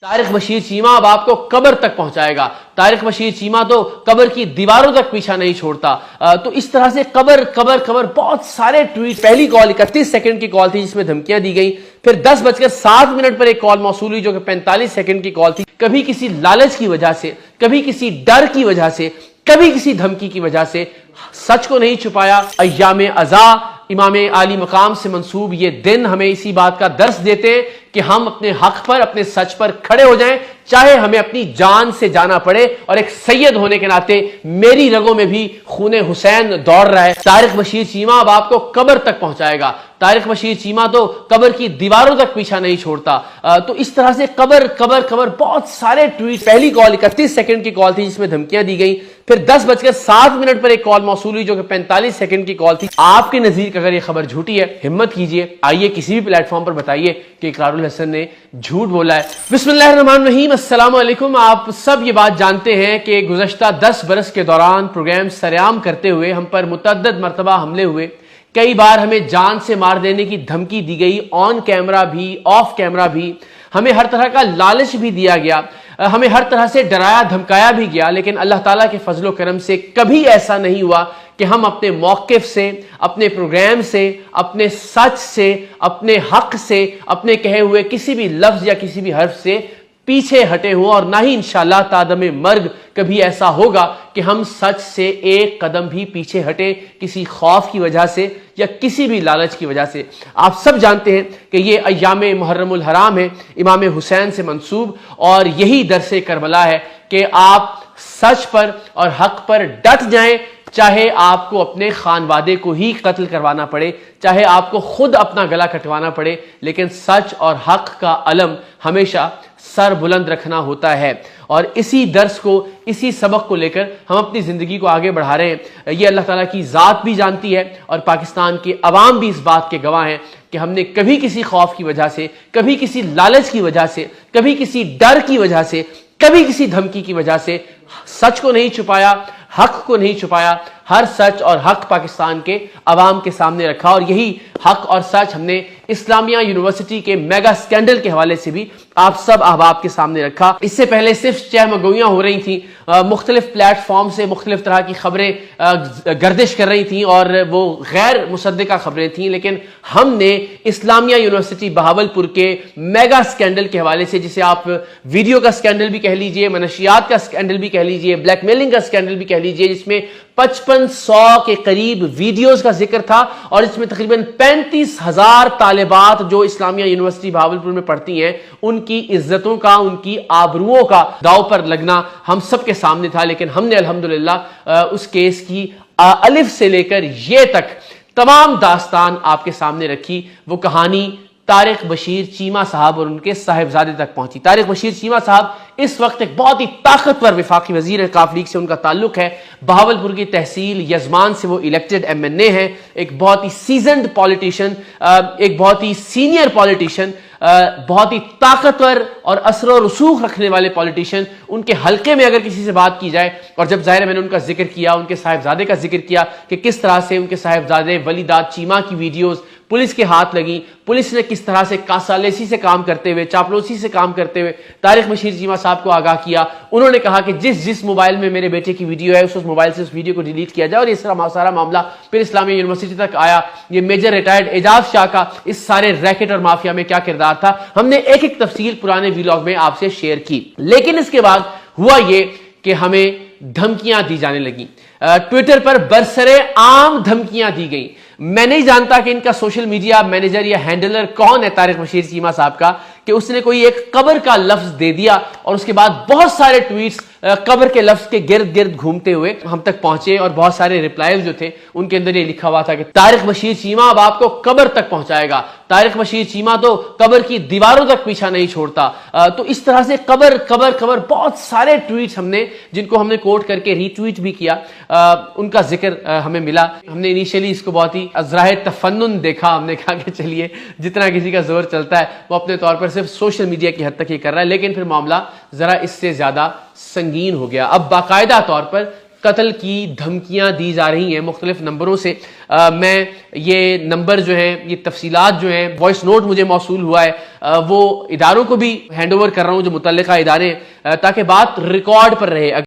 तारिक बशीर चीमा अब आपको कब्र तक पहुंचाएगा। तारिक बशीर चीमा तो कब्र की दीवारों तक पीछा नहीं छोड़ता। तो इस तरह से कब्र कब्र कब्र बहुत सारे ट्वीट। पहली कॉल 31 सेकंड की कॉल थी जिसमें धमकियां दी गई। फिर 10:07 पर एक कॉल मौसूल हुई जो कि 45 सेकंड की कॉल थी। कभी किसी लालच की वजह से, कभी किसी डर की वजह से, कभी किसी धमकी की वजह से सच को नहीं छुपाया। अय्याम अज़ा इमाम आली मकाम से मंसूब ये दिन हमें इसी बात का दर्स देते हैं कि हम अपने हक पर, अपने सच पर खड़े हो जाएं, चाहे हमें अपनी जान से जाना पड़े। और एक सैयद होने के नाते मेरी रगों में भी खूने हुसैन दौड़ रहा है। तारिक बशीर चीमा अब आपको कब्र तक पहुंचाएगा। तारिक बशीर चीमा तो कब्र की दीवारों तक पीछा नहीं छोड़ता। तो इस तरह से कब्र कब्र कब्र बहुत सारे ट्वीट। पहली कॉल 31 सेकंड की कॉल थी जिसमें धमकियां दी गई। फिर 10:07 पर एक कॉल मौसूल हुई जो कि 45 सेकंड की कॉल थी। आपके नजदीक अगर यह खबर झूठी है, हिम्मत कीजिए, आइए किसी भी प्लेटफॉर्म पर बताइए कि इकरारुल हसन ने झूठ बोला है। बिस्मिल्लाहिर्रहमानिर्रहीम, अस्सलाम वालेकुम। आप सब ये बात जानते हैं कि गुज़श्ता 10 बरस के दौरान प्रोग्राम सरेआम करते हुए हम पर मुतअद्दिद मरतबा हमले हुए। कई बार हमें जान से मार देने की धमकी दी गई, ऑन कैमरा भी, ऑफ कैमरा भी। हमें हर तरह का लालच भी दिया गया, हमें हर तरह से डराया धमकाया भी गया। लेकिन अल्लाह ताला के फजलो करम से कभी ऐसा नहीं हुआ कि हम अपने मौक़िफ़ से, अपने प्रोग्राम से, अपने सच से, अपने हक से, अपने कहे हुए किसी भी लफ्ज़ या किसी भी हर्फ से पीछे हटे हुए। और ना ही इंशाअल्लाह तादमे मर्ग कभी ऐसा होगा कि हम सच से एक कदम भी पीछे हटे, किसी खौफ की वजह से या किसी भी लालच की वजह से। आप सब जानते हैं कि ये अय्याम मुहर्रमुल हराम है, इमाम हुसैन से मंसूब, और यही दरसे करबला है कि आप सच पर और हक पर डट जाएं, चाहे आपको अपने खानवादे को ही कत्ल करवाना पड़े, चाहे आपको खुद अपना गला कटवाना पड़े, लेकिन सच और हक का अलम हमेशा सर बुलंद रखना होता है। और इसी दर्स को, इसी सबक को लेकर हम अपनी जिंदगी को आगे बढ़ा रहे हैं। ये अल्लाह ताला की जात भी जानती है और पाकिस्तान के अवाम भी इस बात के गवाह हैं कि हमने कभी किसी खौफ की वजह से, कभी किसी लालच की वजह से, कभी किसी डर की वजह से, कभी किसी धमकी की वजह से सच को नहीं छुपाया, हक को नहीं छुपाया। हर सच और हक पाकिस्तान के अवाम के सामने रखा। और यही हक और सच हमने इस्लामिया यूनिवर्सिटी के मेगा स्कैंडल के हवाले से भी आप सब अहबाब के सामने रखा। इससे पहले सिर्फ चहमगोइयां हो रही थी, मुख्तलिफ प्लेटफॉर्म से मुख्तलिफ तरह की खबरें गर्दिश कर रही थी और वो गैर मुसद्दिका खबरें थी। लेकिन हमने इस्लामिया यूनिवर्सिटी बहावलपुर के मेगा स्कैंडल के हवाले से, जिसे आप वीडियो का स्कैंडल भी कह लीजिए, मनशियात का स्कैंडल भी कह लीजिए, ब्लैकमेलिंग का स्कैंडल भी कह लीजिए, जिसमें 5500 के करीब वीडियोस का जिक्र था और इसमें तकरीबन 35,000 तालिबात जो इस्लामिया यूनिवर्सिटी भावलपुर में पढ़ती हैं, उनकी इज्जतों का, उनकी आबरूओं का दाव पर लगना हम सब के सामने था। लेकिन हमने अल्हम्दुलिल्लाह उस केस की अलिफ से लेकर ये तक तमाम दास्तान आपके सामने रखी। वो कहानी तारिक बशीर चीमा साहब और उनके साहिबजादे तक पहुंची। तारिक बशीर चीमा साहब इस वक्त एक बहुत ही ताकतवर वफाकी वजीर काफ लीग से उनका ताल्लुक है। बहावलपुर की तहसील यजमान से वो इलेक्टेड MNA है। एक बहुत ही सीजन्ड पॉलिटिशियन, एक बहुत ही सीनियर पॉलिटिशियन, बहुत ही ताकतवर और असर और रसूख रखने वाले पॉलिटिशियन। उनके हल्के में अगर किसी से बात की जाए, और जब जाहिर मैंने उनका जिक्र किया, उनके साहिबजादे का जिक्र किया कि किस तरह से उनके साहिबजादे वलीदाद चीमा की वीडियोस पुलिस के हाथ लगी, पुलिस ने किस तरह से कासालेसी से काम करते हुए, चापलूसी से काम करते हुए तारिक बशीर चीमा साहब को आगाह किया। उन्होंने कहा कि जिस मोबाइल में मेरे बेटे की वीडियो है उस मोबाइल से उस वीडियो को डिलीट किया जाए। और ये सारा मामला फिर इस्लामिया यूनिवर्सिटी तक आया। ये मेजर रिटायर्ड एजाज शाह का इस सारे रैकेट और माफिया में क्या किरदार था, हमने एक एक तफसील पुराने व्लॉग में आपसे शेयर की। लेकिन इसके बाद हुआ ये कि हमें धमकियां दी जाने लगी, ट्विटर पर बरसरे आम धमकियां दी गई। मैं नहीं जानता कि इनका सोशल मीडिया मैनेजर या हैंडलर कौन है तारिक बशीर चीमा साहब का, कि उसने कोई एक कब्र का लफ्ज दे दिया और उसके बाद बहुत सारे ट्वीट्स कब्र के लफ्ज के गिर्द गिर्द घूमते हुए हम तक पहुंचे। और बहुत सारे रिप्लाईज जो थे उनके अंदर ये लिखा हुआ था कि तारिक बशीर चीमा अब आपको कब्र तक पहुंचाएगा। तारिक बशीर चीमा तो कब्र की दीवारों तक पीछा नहीं छोड़ता। तो इस तरह से कब्र कब्र कब्र बहुत सारे ट्वीट्स हमने, जिनको हमने कोट करके रीट्वीट भी किया, उनका जिक्र हमें मिला। हमने इनिशियली इसको बहुत ही अज़राए तफन्नुन देखा। हमने कहा कि चलिए जितना किसी का जोर चलता है वो अपने तौर पर सिर्फ सोशल मीडिया की हद तक ही कर रहा है। लेकिन फिर मामला जरा इससे ज्यादा संगीन हो गया। अब बाकायदा तौर पर कत्ल की धमकियां दी जा रही हैं मुख्तलिफ नंबरों से। मैं ये नंबर जो है, ये तफसीलात जो है, वॉइस नोट मुझे मौसूल हुआ है, वो इदारों को भी हैंड ओवर कर रहा हूं जो मुतल्लिका इदारे, ताकि बात रिकॉर्ड पर रहे।